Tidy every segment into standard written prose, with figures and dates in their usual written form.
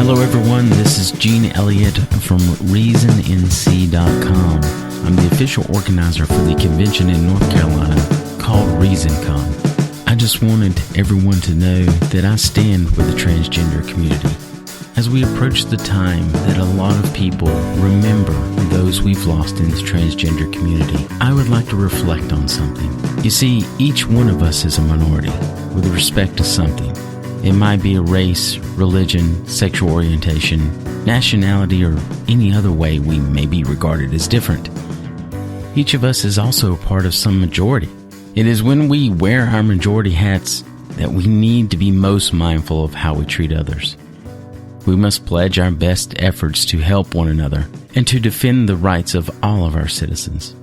Hello everyone, this is Gene Elliott from ReasonNC.com. I'm the official organizer for the convention in North Carolina called ReasonCon. I just wanted everyone to know that I stand with the transgender community. As we approach the time that a lot of people remember those we've lost in the transgender community, I would like to reflect on something. You see, each one of us is a minority with respect to something. It might be a race, religion, sexual orientation, nationality, or any other way we may be regarded as different. Each of us is also a part of some majority. It is when we wear our majority hats that we need to be most mindful of how we treat others. We must pledge our best efforts to help one another and to defend the rights of all of our citizens.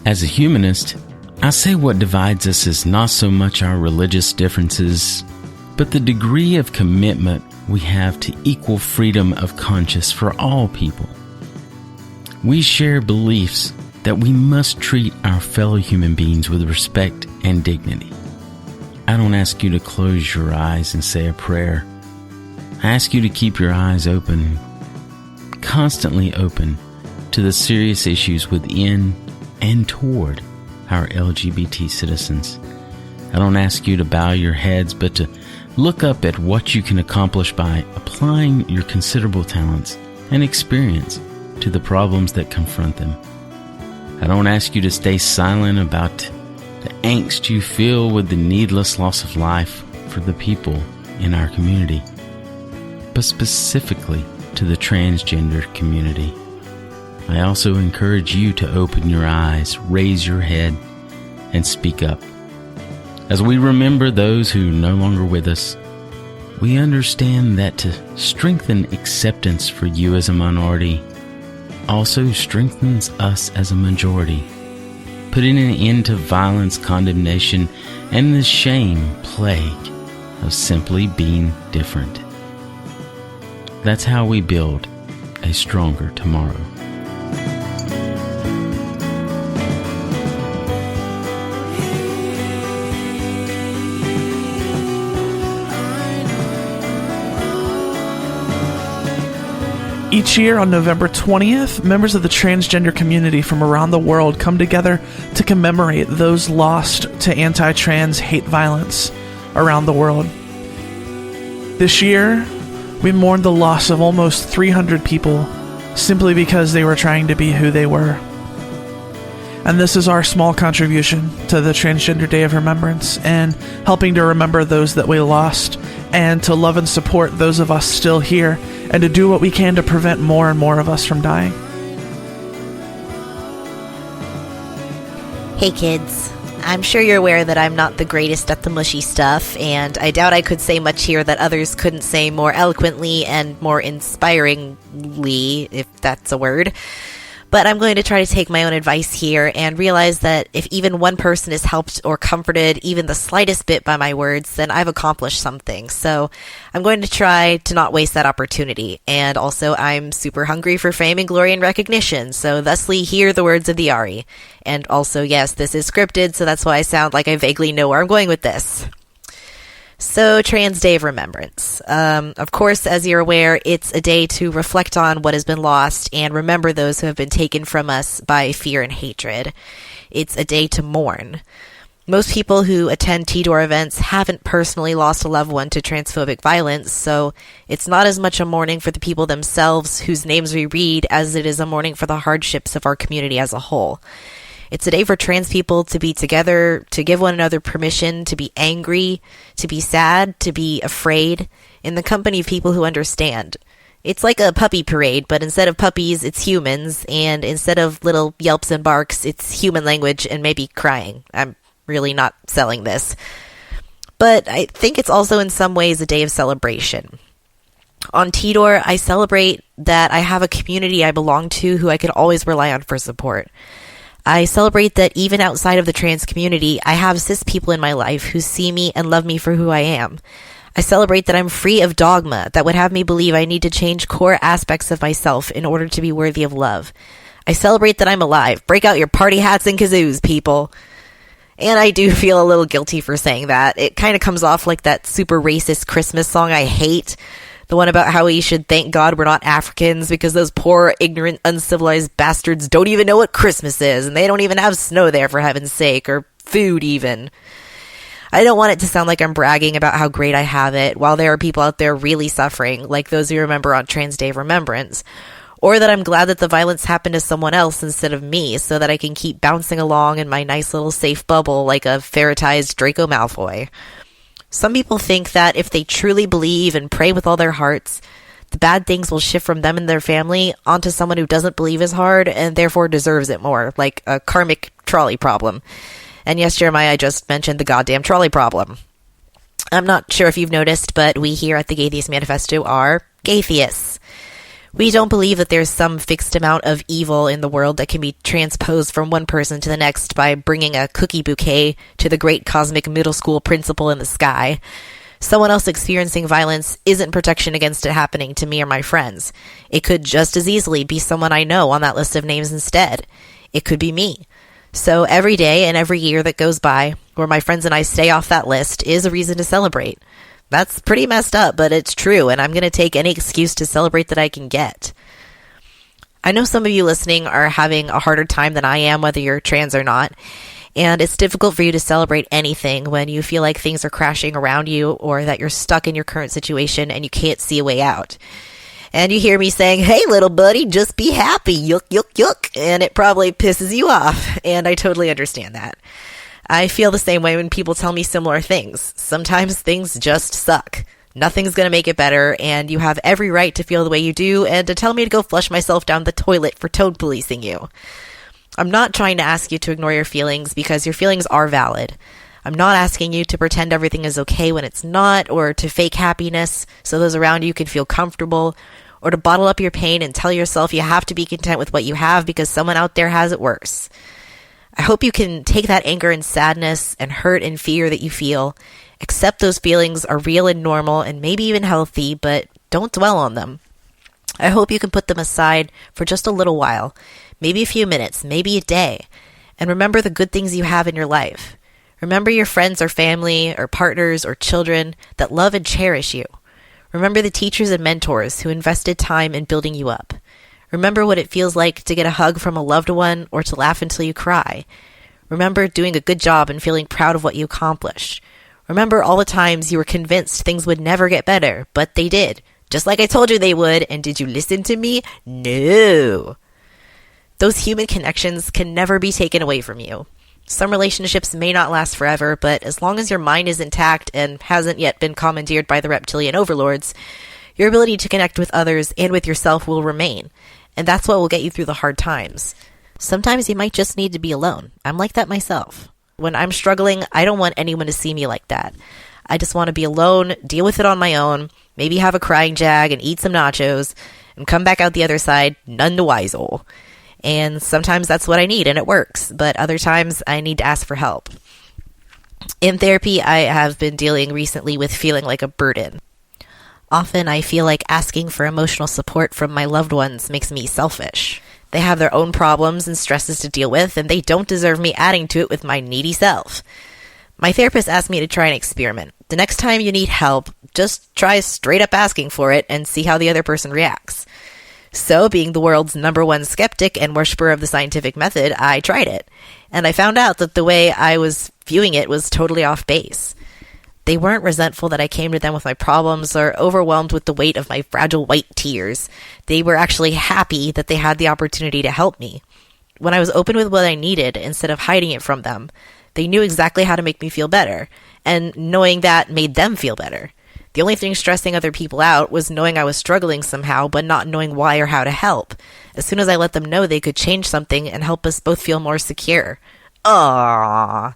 As a humanist, I say what divides us is not so much our religious differences, but the degree of commitment we have to equal freedom of conscience for all people. We share beliefs that we must treat our fellow human beings with respect and dignity. I don't ask you to close your eyes and say a prayer. I ask you to keep your eyes open, constantly open, to the serious issues within and toward our LGBT citizens. I don't ask you to bow your heads, but to look up at what you can accomplish by applying your considerable talents and experience to the problems that confront them. I don't ask you to stay silent about the angst you feel with the needless loss of life for the people in our community, but specifically to the transgender community. I also encourage you to open your eyes, raise your head, and speak up. As we remember those who are no longer with us, we understand that to strengthen acceptance for you as a minority also strengthens us as a majority, putting an end to violence, condemnation, and the shame plague of simply being different. That's how we build a stronger tomorrow. Each year on November 20th, members of the transgender community from around the world come together to commemorate those lost to anti-trans hate violence around the world. This year, we mourned the loss of almost 300 people simply because they were trying to be who they were. And this is our small contribution to the Transgender Day of Remembrance and helping to remember those that we lost and to love and support those of us still here and to do what we can to prevent more and more of us from dying. Hey kids, I'm sure you're aware that I'm not the greatest at the mushy stuff, and I doubt I could say much here that others couldn't say more eloquently and more inspiringly, if that's a word. But I'm going to try to take my own advice here and realize that if even one person is helped or comforted even the slightest bit by my words, then I've accomplished something. So I'm going to try to not waste that opportunity. And also, I'm super hungry for fame and glory and recognition, so thusly hear the words of the Ari. And also, yes, this is scripted, so that's why I sound like I vaguely know where I'm going with this. So, Trans Day of Remembrance. Of course, as you're aware, it's a day to reflect on what has been lost and remember those who have been taken from us by fear and hatred. It's a day to mourn. Most people who attend TDOR events haven't personally lost a loved one to transphobic violence, so it's not as much a mourning for the people themselves whose names we read as it is a mourning for the hardships of our community as a whole. It's a day for trans people to be together, to give one another permission to be angry, to be sad, to be afraid, in the company of people who understand. It's like a puppy parade, but instead of puppies, it's humans, and instead of little yelps and barks, it's human language and maybe crying. I'm really not selling this. But I think it's also in some ways a day of celebration. On TDOR, I celebrate that I have a community I belong to who I can always rely on for support. I celebrate that even outside of the trans community, I have cis people in my life who see me and love me for who I am. I celebrate that I'm free of dogma that would have me believe I need to change core aspects of myself in order to be worthy of love. I celebrate that I'm alive. Break out your party hats and kazoos, people. And I do feel a little guilty for saying that. It kind of comes off like that super racist Christmas song I hate. The one about how we should thank God we're not Africans because those poor, ignorant, uncivilized bastards don't even know what Christmas is, and they don't even have snow there, for heaven's sake, or food even. I don't want it to sound like I'm bragging about how great I have it, while there are people out there really suffering, like those we remember on Trans Day of Remembrance, or that I'm glad that the violence happened to someone else instead of me, so that I can keep bouncing along in my nice little safe bubble like a ferretized Draco Malfoy. Some people think that if they truly believe and pray with all their hearts, the bad things will shift from them and their family onto someone who doesn't believe as hard and therefore deserves it more, like a karmic trolley problem. And yes, Jeremiah, I just mentioned the goddamn trolley problem. I'm not sure if you've noticed, but we here at the Gaytheist Manifesto are gaytheists. We don't believe that there's some fixed amount of evil in the world that can be transposed from one person to the next by bringing a cookie bouquet to the great cosmic middle school principal in the sky. Someone else experiencing violence isn't protection against it happening to me or my friends. It could just as easily be someone I know on that list of names instead. It could be me. So every day and every year that goes by where my friends and I stay off that list is a reason to celebrate. That's pretty messed up, but it's true, and I'm going to take any excuse to celebrate that I can get. I know some of you listening are having a harder time than I am, whether you're trans or not, and it's difficult for you to celebrate anything when you feel like things are crashing around you or that you're stuck in your current situation and you can't see a way out. And you hear me saying, "Hey, little buddy, just be happy, yuck, yuck, yuck," and it probably pisses you off, and I totally understand that. I feel the same way when people tell me similar things. Sometimes things just suck. Nothing's going to make it better, and you have every right to feel the way you do and to tell me to go flush myself down the toilet for tone policing you. I'm not trying to ask you to ignore your feelings because your feelings are valid. I'm not asking you to pretend everything is okay when it's not, or to fake happiness so those around you can feel comfortable, or to bottle up your pain and tell yourself you have to be content with what you have because someone out there has it worse. I hope you can take that anger and sadness and hurt and fear that you feel, accept those feelings are real and normal and maybe even healthy, but don't dwell on them. I hope you can put them aside for just a little while, maybe a few minutes, maybe a day, and remember the good things you have in your life. Remember your friends or family or partners or children that love and cherish you. Remember the teachers and mentors who invested time in building you up. Remember what it feels like to get a hug from a loved one or to laugh until you cry. Remember doing a good job and feeling proud of what you accomplished. Remember all the times you were convinced things would never get better, but they did. Just like I told you they would, and did you listen to me? No. Those human connections can never be taken away from you. Some relationships may not last forever, but as long as your mind is intact and hasn't yet been commandeered by the reptilian overlords, your ability to connect with others and with yourself will remain, and that's what will get you through the hard times. Sometimes you might just need to be alone. I'm like that myself. When I'm struggling, I don't want anyone to see me like that. I just want to be alone, deal with it on my own, maybe have a crying jag and eat some nachos, and come back out the other side none the wiser. And sometimes that's what I need, and it works, but other times I need to ask for help. In therapy, I have been dealing recently with feeling like a burden. Often I feel like asking for emotional support from my loved ones makes me selfish. They have their own problems and stresses to deal with, and they don't deserve me adding to it with my needy self. My therapist asked me to try an experiment. The next time you need help, just try straight up asking for it and see how the other person reacts. So, being the world's #1 skeptic and worshiper of the scientific method, I tried it. And I found out that the way I was viewing it was totally off base. They weren't resentful that I came to them with my problems or overwhelmed with the weight of my fragile white tears. They were actually happy that they had the opportunity to help me. When I was open with what I needed instead of hiding it from them, they knew exactly how to make me feel better, and knowing that made them feel better. The only thing stressing other people out was knowing I was struggling somehow, but not knowing why or how to help. As soon as I let them know they could change something and help us both feel more secure. Aww.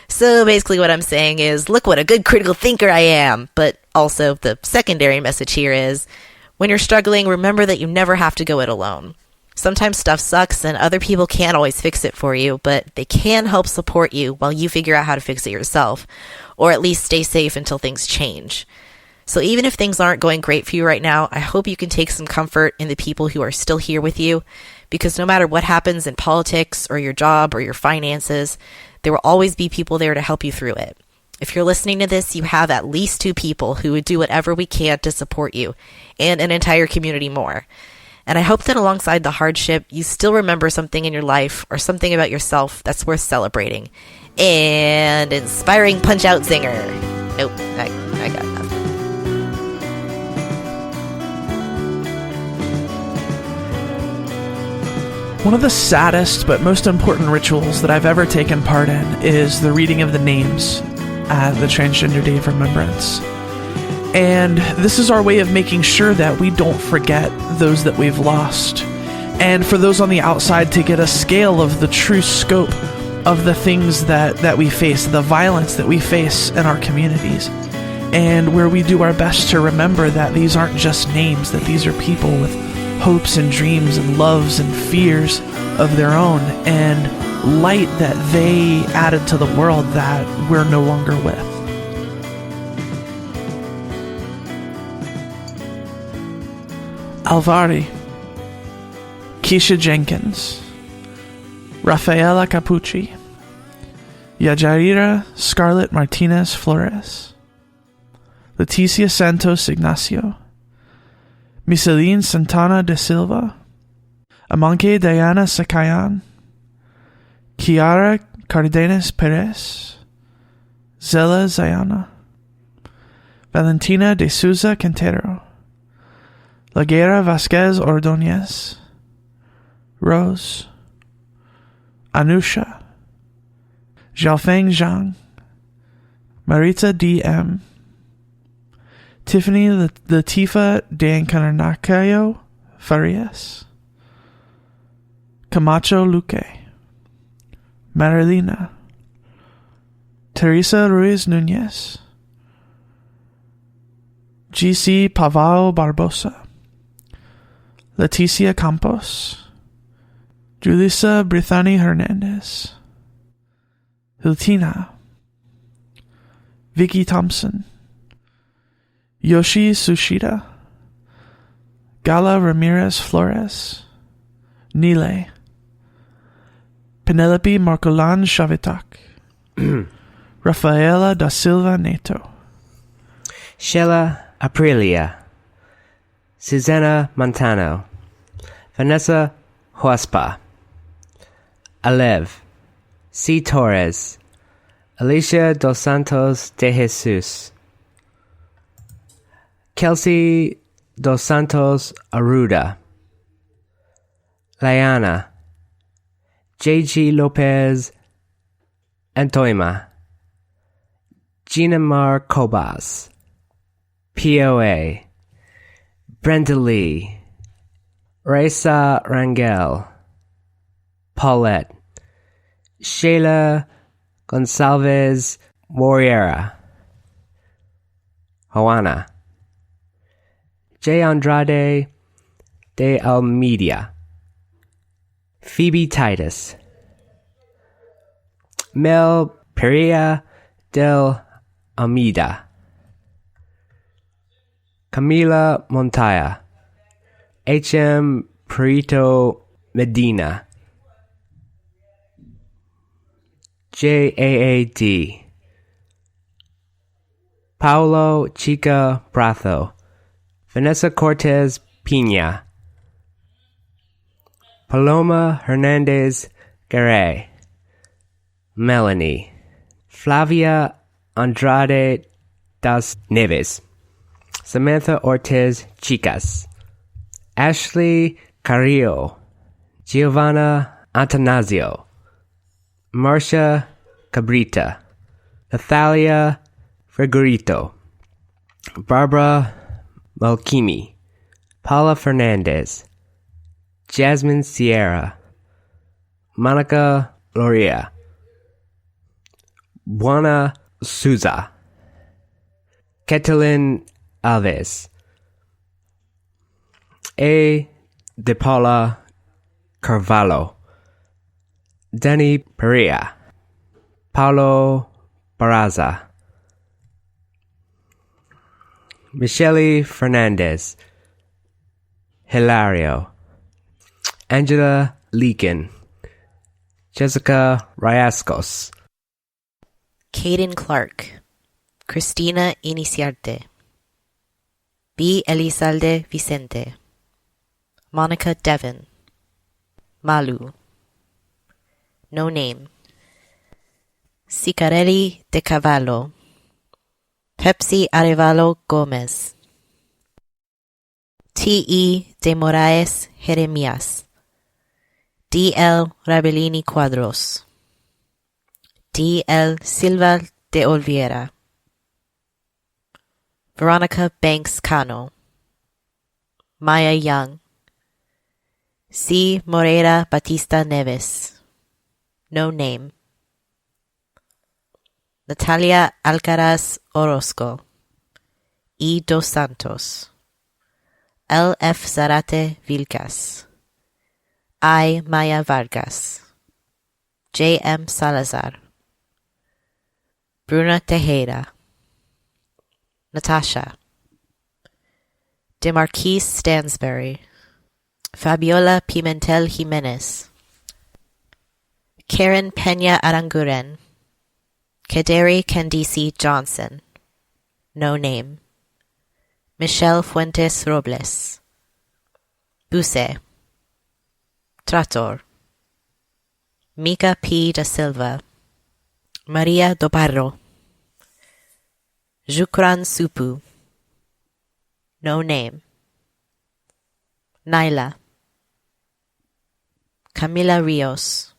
So basically what I'm saying is, look what a good critical thinker I am. But also the secondary message here is, when you're struggling, remember that you never have to go it alone. Sometimes stuff sucks and other people can't always fix it for you, but they can help support you while you figure out how to fix it yourself, or at least stay safe until things change. So even if things aren't going great for you right now, I hope you can take some comfort in the people who are still here with you, because no matter what happens in politics or your job or your finances, there will always be people there to help you through it. If you're listening to this, you have at least 2 people who would do whatever we can to support you, and an entire community more. And I hope that alongside the hardship, you still remember something in your life or something about yourself that's worth celebrating. And inspiring Punch-Out Zinger. Nope, I got nothing. One of the saddest but most important rituals that I've ever taken part in is the reading of the names at the Transgender Day of Remembrance. And this is our way of making sure that we don't forget those that we've lost. And for those on the outside to get a scale of the true scope of the things that we face, the violence that we face in our communities. And where we do our best to remember that these aren't just names, that these are people with hopes and dreams and loves and fears of their own, and light that they added to the world that we're no longer with. Alvari, Keisha Jenkins, Rafaela Capucci, Yajaira Scarlett Martinez Flores, Leticia Santos Ignacio, Miseline Santana de Silva, Amanke Diana Sakayan, Kiara Cardenas Perez, Zela Zayana, Valentina de Souza Quintero, Laguera Vasquez Ordonez, Rose, Anusha, Xiaofeng Zhang, Marita D.M., Tiffany Latifa Dancanarnacayo Farias, Camacho Luque, Marilena, Teresa Ruiz Nunez, G.C. Pavao Barbosa, Leticia Campos, Julissa Brithani Hernandez, Hiltina, Vicky Thompson, Yoshi Sushida, Gala Ramirez Flores, Nile, Penelope Marcolan Chavitak, Rafaela da Silva Neto, Sheila Aprilia, Susanna Montano, Vanessa Huaspa, Alev, C. Torres, Alicia Dos Santos de Jesus, Kelsey Dos Santos Aruda, Liana, J.G. Lopez Antoima, Gina Mar Cobas, POA, Brenda Lee, Raisa Rangel, Paulette, Sheila Gonsalves Moriera, Joanna, J. Andrade de Almeida, Phoebe Titus, Mel Perea del Almeida, Camila Montaya, H.M. Perito Medina, J.A.A.D., Paulo Chica Bratho, Vanessa Cortez Pina, Paloma Hernandez Garay, Melanie, Flavia Andrade das Neves, Samantha Ortiz Chicas, Ashley Carrillo, Giovanna Antanasio, Marcia Cabrita, Nathalia Fregorito, Barbara Malkimi, Paula Fernandez, Jasmine Sierra, Monica Loria, Buana Souza, Ketelin Alves, A. De Paula Carvalho, Danny Perea, Paulo Barraza, Michele Fernandez, Hilario, Angela Leakin, Jessica Riascos, Caden Clark, Cristina Iniciarte, B. Elizalde Vicente, Monica Devon, Malu. No name. Sicarelli de Cavallo, Pepsi Arevalo Gomez, T.E. de Moraes Jeremías, D.L. Rabellini Cuadros, D.L. Silva de Oliveira, Veronica Banks Cano, Maya Young, C. Moreira Batista Neves, no name. Natalia Alcaraz Orozco, E. Dos Santos, L. F. Zarate Vilcas, I. Maya Vargas, J. M. Salazar, Bruna Tejeda, Natasha, DeMarquise Stansberry, Fabiola Pimentel Jimenez, Karen Peña Aranguren, Kaderi Candice Johnson, no name. Michelle Fuentes Robles, Buse, Trator, Mika P. da Silva, Maria Doparro, Jukran Supu, no name. Naila, Camila Rios,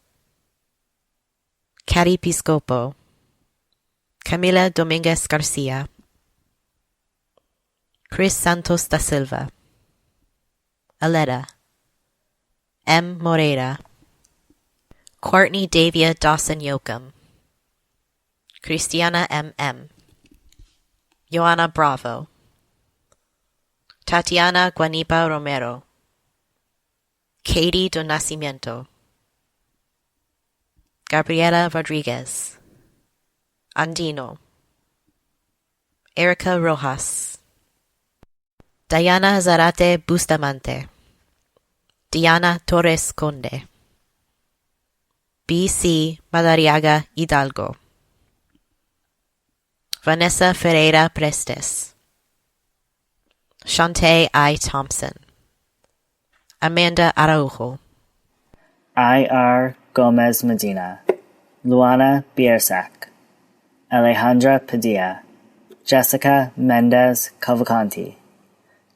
Cari Piscopo, Camila Dominguez Garcia, Chris Santos da Silva, Aletta, M. Moreira, Courtney Davia Dawson Yoakum, Cristiana M.M., Joanna Bravo, Tatiana Guanipa Romero, Katie do Nascimento, Gabriela Rodriguez, Andino, Erica Rojas, Diana Zarate Bustamante, Diana Torres Conde, B.C. Madariaga Hidalgo, Vanessa Ferreira Prestes, Shantae I. Thompson, Amanda Araujo, I.R. Gomez Medina, Luana Biersack, Alejandra Padilla, Jessica Mendez Cavalcanti,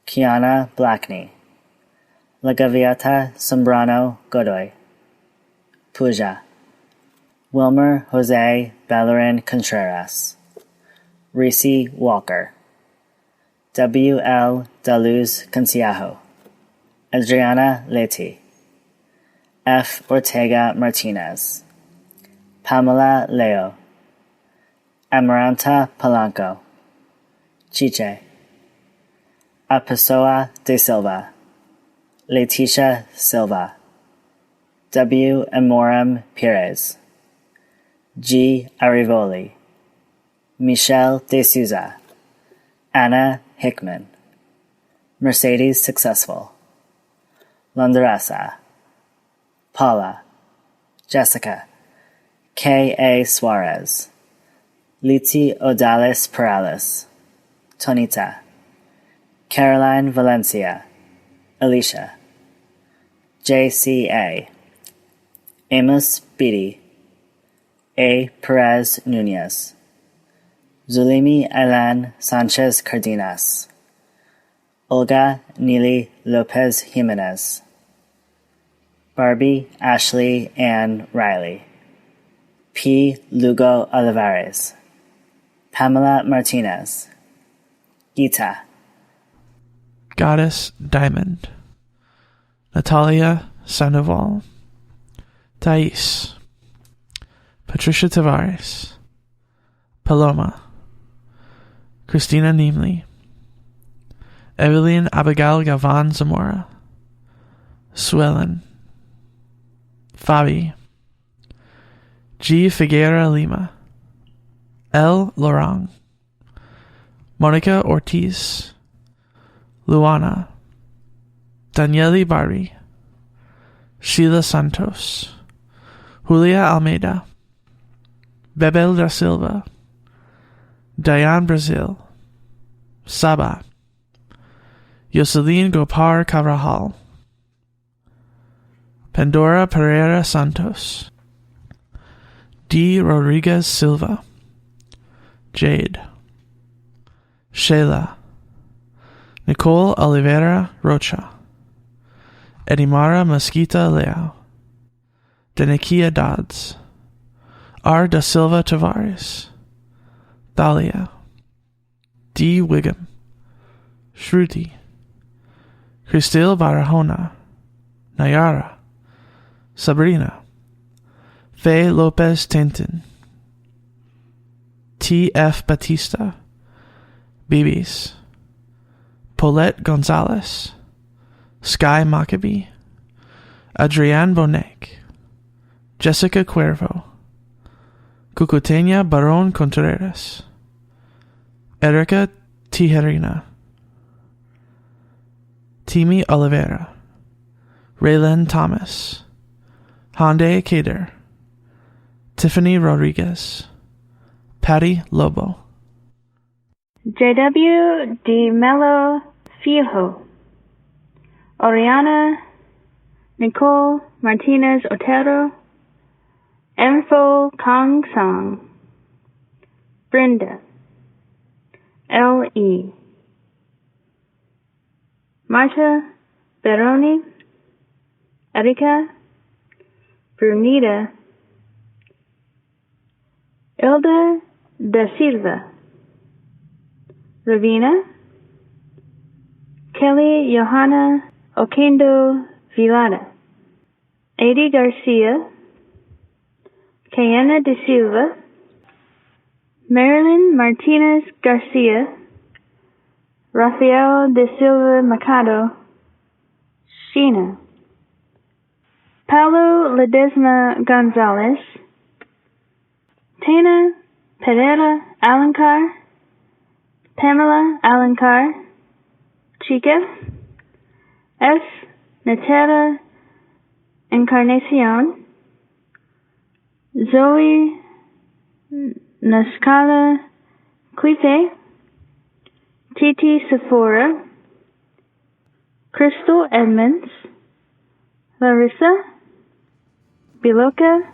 Kiana Blackney, La Gaviota Sombrano Godoy, Puja, Wilmer Jose Bellerin Contreras, Reese Walker, W.L. Daluz Conciejo, Adriana Leti, F. Ortega Martinez, Pamela Leo, Amaranta Palanco, Chiche, Apesoa de Silva, Leticia Silva, W. Amorim Pires, G. Arivoli, Michelle de Souza, Anna Hickman, Mercedes Successful, Londerasa, Paula, Jessica, K. A. Suarez, Liti Odales Perales, Tonita, Caroline Valencia, Alicia, J.C.A., Amos Beatty, A. Perez Nunez, Zulimi Alan Sanchez Cardenas, Olga Neely Lopez Jimenez, Barbie Ashley Ann Riley, P. Lugo Olivares, Pamela Martinez, Gita, Goddess Diamond, Natalia Sandoval, Thais, Patricia Tavares, Paloma, Christina Neemley, Evelyn Abigail Gavan Zamora, Suellen, Fabi, G. Figuera Lima, L. Lorang, Monica Ortiz, Luana, Daniele Bari, Sheila Santos, Julia Almeida, Bebel da Silva, Dayan Brazil, Saba, Yoselin Gopar Carvajal, Pandora Pereira Santos, D. Rodriguez Silva, Jade, Sheila, Nicole Oliveira Rocha, Edimara Mesquita Leao, Denikia Dodds, R. Da Silva Tavares, Thalia, D. Wiggum, Shruti, Cristil Barahona, Nayara, Sabrina, Faye Lopez Tintin, T. F. Batista, Bibis, Paulette Gonzalez, Sky Maccabee, Adrienne Bonek, Jessica Cuervo, Cucutenia Baron Contreras, Erica Tijerina, Timi Oliveira, Raylan Thomas, Hande Kader, Tiffany Rodriguez, Patty Lobo, JW De Mello Fijo, Oriana Nicole Martinez Otero, Enfo Kong Song, Brenda L.E., Marta Beroni, Erika Brunita, Ilda Da Silva, Ravina, Kelly Johanna Oquendo Vilada, Adi Garcia, Kayana De Silva, Marilyn Martinez Garcia, Rafael De Silva Mercado, Sheena, Paulo Ledesma Gonzalez, Tana Pereira Alencar, Pamela Alencar, Chica, S. Natera Encarnacion, Zoe Nascala Clipe, Titi Sephora, Crystal Edmonds, Larissa Biloca,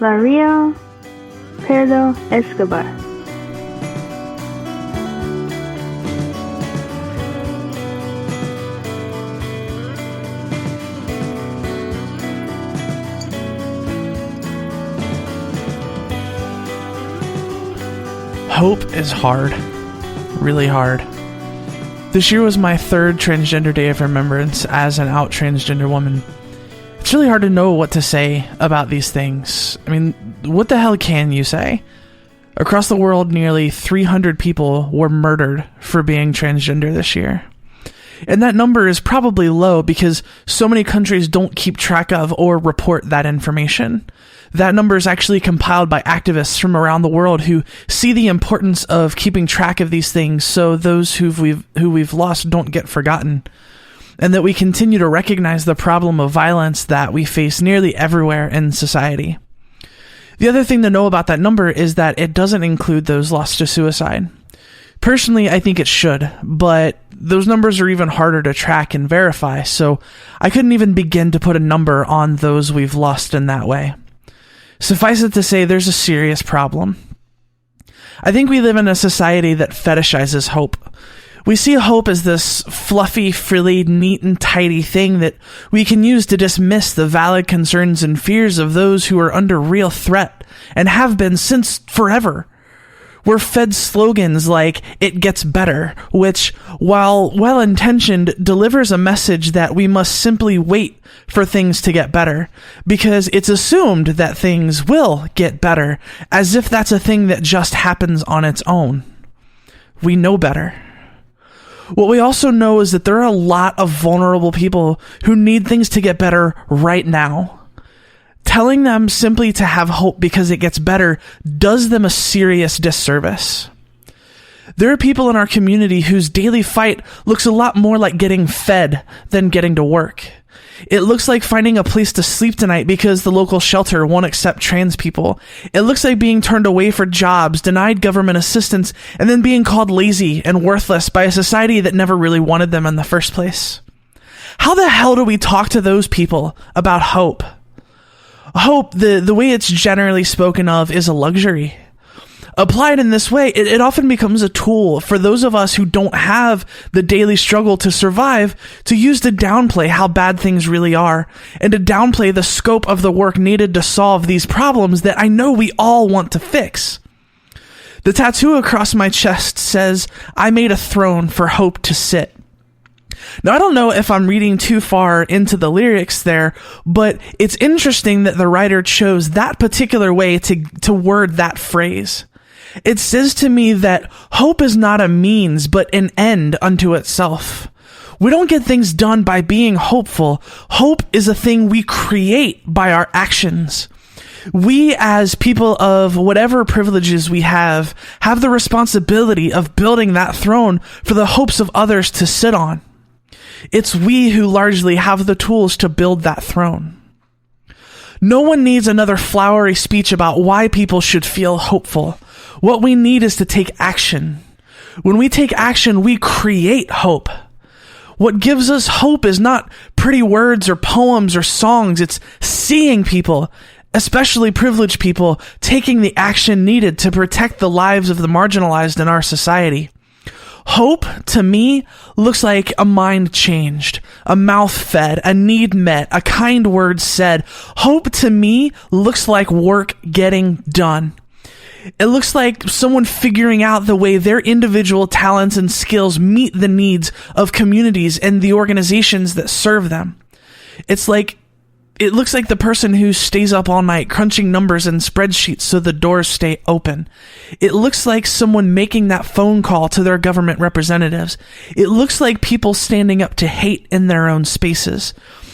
Lario Perdo Escobar. Hope is hard. Really hard. This year was my third Transgender Day of Remembrance as an out transgender woman. It's really hard to know what to say about these things. I mean, what the hell can you say? Across the world, nearly 300 people were murdered for being transgender this year. And that number is probably low because so many countries don't keep track of or report that information. That number is actually compiled by activists from around the world who see the importance of keeping track of these things so those who we've lost don't get forgotten, and that we continue to recognize the problem of violence that we face nearly everywhere in society. The other thing to know about that number is that it doesn't include those lost to suicide. Personally, I think it should, but those numbers are even harder to track and verify, so I couldn't even begin to put a number on those we've lost in that way. Suffice it to say, there's a serious problem. I think we live in a society that fetishizes hope. We see hope as this fluffy, frilly, neat and tidy thing that we can use to dismiss the valid concerns and fears of those who are under real threat and have been since forever. We're fed slogans like, "It gets better," which, while well-intentioned, delivers a message that we must simply wait for things to get better, because it's assumed that things will get better, as if that's a thing that just happens on its own. We know better. What we also know is that there are a lot of vulnerable people who need things to get better right now. Telling them simply to have hope because it gets better does them a serious disservice. There are people in our community whose daily fight looks a lot more like getting fed than getting to work. It looks like finding a place to sleep tonight because the local shelter won't accept trans people. It looks like being turned away for jobs, denied government assistance, and then being called lazy and worthless by a society that never really wanted them in the first place. How the hell do we talk to those people about hope? Hope, the way it's generally spoken of, is a luxury. Applied in this way, it often becomes a tool for those of us who don't have the daily struggle to survive to use to downplay how bad things really are and to downplay the scope of the work needed to solve these problems that I know we all want to fix. The tattoo across my chest says, "I made a throne for hope to sit." Now, I don't know if I'm reading too far into the lyrics there, but it's interesting that the writer chose that particular way to word that phrase. It says to me that hope is not a means, but an end unto itself. We don't get things done by being hopeful. Hope is a thing we create by our actions. We, as people of whatever privileges we have the responsibility of building that throne for the hopes of others to sit on. It's we who largely have the tools to build that throne. No one needs another flowery speech about why people should feel hopeful. What we need is to take action. When we take action, we create hope. What gives us hope is not pretty words or poems or songs. It's seeing people, especially privileged people, taking the action needed to protect the lives of the marginalized in our society. Hope, to me, looks like a mind changed, a mouth fed, a need met, a kind word said. Hope, to me, looks like work getting done. It looks like someone figuring out the way their individual talents and skills meet the needs of communities and the organizations that serve them. It looks like the person who stays up all night crunching numbers and spreadsheets so the doors stay open. It looks like someone making that phone call to their government representatives. It looks like people standing up to hate in their own spaces.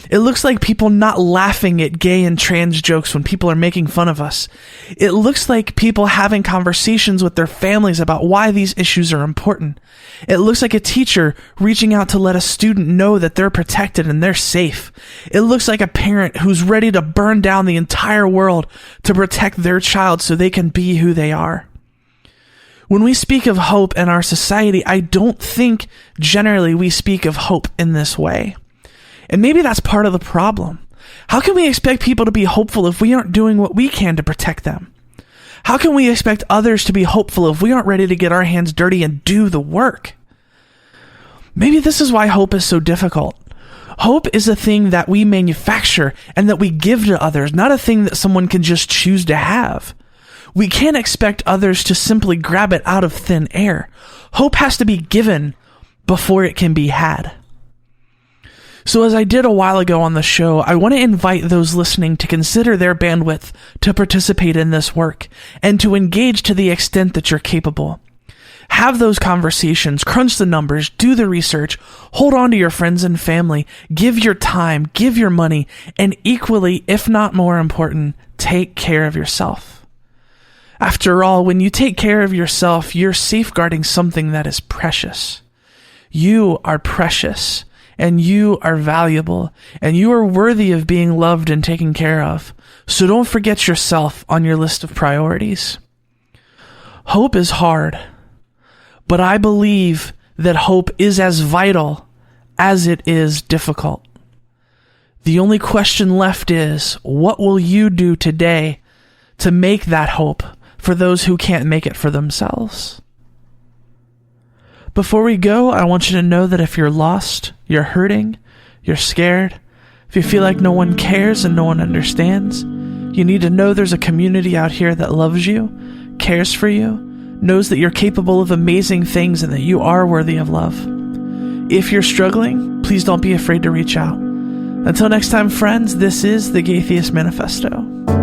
It looks like people not laughing at gay and trans jokes when people are making fun of us. It looks like people having conversations with their families about why these issues are important. It looks like a teacher reaching out to let a student know that they're protected and they're safe. It looks like a parent who's ready to burn down the entire world to protect their child so they can be who they are. When we speak of hope in our society, I don't think generally we speak of hope in this way. And maybe that's part of the problem. How can we expect people to be hopeful if we aren't doing what we can to protect them? How can we expect others to be hopeful if we aren't ready to get our hands dirty and do the work? Maybe this is why hope is so difficult. Hope is a thing that we manufacture and that we give to others, not a thing that someone can just choose to have. We can't expect others to simply grab it out of thin air. Hope has to be given before it can be had. So as I did a while ago on the show, I want to invite those listening to consider their bandwidth to participate in this work and to engage to the extent that you're capable. Have those conversations, crunch the numbers, do the research, hold on to your friends and family, give your time, give your money, and equally, if not more important, take care of yourself. After all, when you take care of yourself, you're safeguarding something that is precious. You are precious. And you are valuable, and you are worthy of being loved and taken care of. So don't forget yourself on your list of priorities. Hope is hard, but I believe that hope is as vital as it is difficult. The only question left is, what will you do today to make that hope for those who can't make it for themselves? Before we go, I want you to know that if you're lost, you're hurting, you're scared, if you feel like no one cares and no one understands, you need to know there's a community out here that loves you, cares for you, knows that you're capable of amazing things and that you are worthy of love. If you're struggling, please don't be afraid to reach out. Until next time, friends, this is the Gaytheist Manifesto.